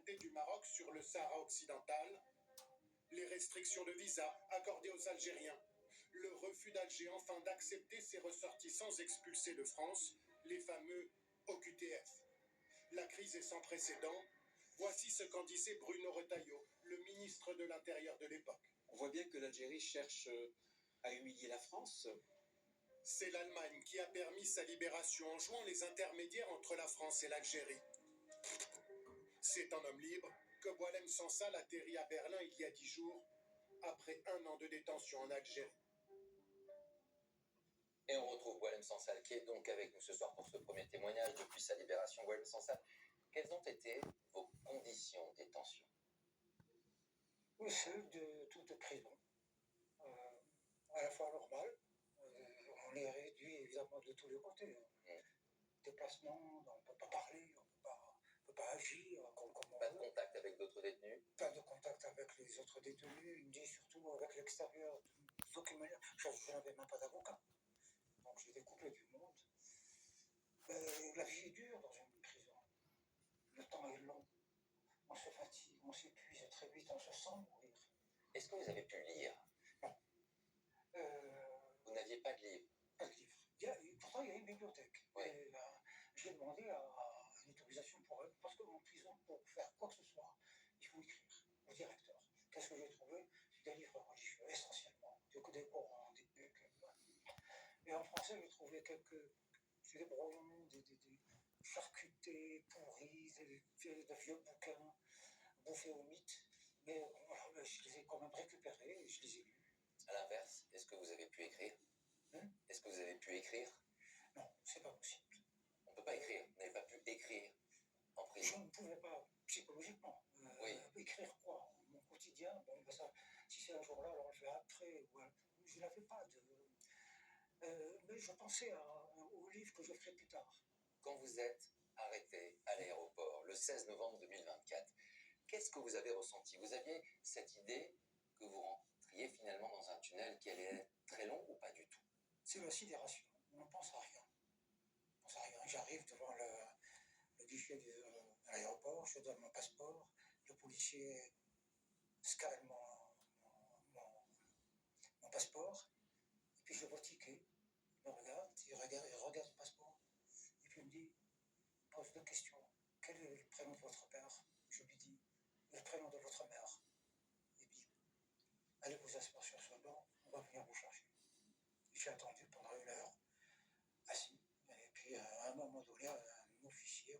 souveraineté du Maroc sur le Sahara occidental, les restrictions de visa accordées aux Algériens, le refus d'Alger enfin d'accepter ses ressortissants expulsés de France, les fameux OQTF. La crise est sans précédent. Voici ce qu'en disait Bruno Retailleau, le ministre de l'Intérieur de l'époque. On voit bien que l'Algérie cherche à humilier la France. C'est l'Allemagne qui a permis sa libération en jouant les intermédiaires entre la France et l'Algérie. C'est un homme libre que Boualem Sansal atterrit à Berlin il y a 10 jours, après 1 an de détention en Algérie. Et on retrouve Boualem Sansal qui est donc avec nous ce soir pour ce premier témoignage depuis sa libération. Boualem Sansal, quelles ont été vos conditions de détention? Oui, celles de toute prison, à la fois normale. On est réduit évidemment de tous les côtés. Déplacement, on ne peut pas parler, on ne peut pas agir comme on Pas de veut. contact avec d'autres détenus? Pas de contact avec les autres détenus, il me dit surtout avec l'extérieur. D'aucune manière, je n'avais même pas d'avocat. Donc j'étais coupé du monde. La vie est dure dans une prison. Le temps est long. On se fatigue, on s'épuise très vite, on se sent mourir. Est-ce que vous avez pu lire? Non. Vous n'aviez pas de livre? Pas de livre. Pourtant, il y a une bibliothèque. Oui. J'ai demandé une autorisation pour elle, parce qu'en prison, pour faire quoi que ce soit, il faut écrire au directeur. Qu'est-ce que j'ai trouvé? Des livres religieux, essentiellement. Des Corans, des Bibles. Et en français, j'ai trouvé des brouillons, des charcutés pourris, de vieux bouquins bouffés au mythe. Mais voilà, je les ai quand même récupérés et je les ai lus. À l'inverse, est-ce que vous avez pu écrire? Est-ce que vous avez pu écrire? Non, c'est pas possible. On ne peut pas écrire. Vous n'avez pas pu écrire en prison? Je ne pouvais pas, psychologiquement. Écrire quoi? Mon quotidien, bon, ben ça, si c'est un jour-là, alors je vais après. Je n'avais pas de... mais je pensais au livre que je ferai plus tard. Quand vous êtes arrêté à l'aéroport le 16 novembre 2024, qu'est-ce que vous avez ressenti? Vous aviez cette idée que vous rentriez finalement dans un tunnel qui allait être très long ou pas du tout? C'est la sidération. On ne pense à rien. On pense à rien. J'arrive devant le guichet de l'aéroport, je donne mon passeport, le policier scanne mon passeport, et puis je vois le ticket. Il me regarde, il regarde le passeport, et puis il me dit, il pose 2 questions. Quel est le prénom de votre père? Je lui dis, le prénom de votre mère. Et puis, allez vous asseoir sur ce banc, on va venir vous chercher. J'ai attendu pendant 1 heure, assis, et puis à un moment donné, un policier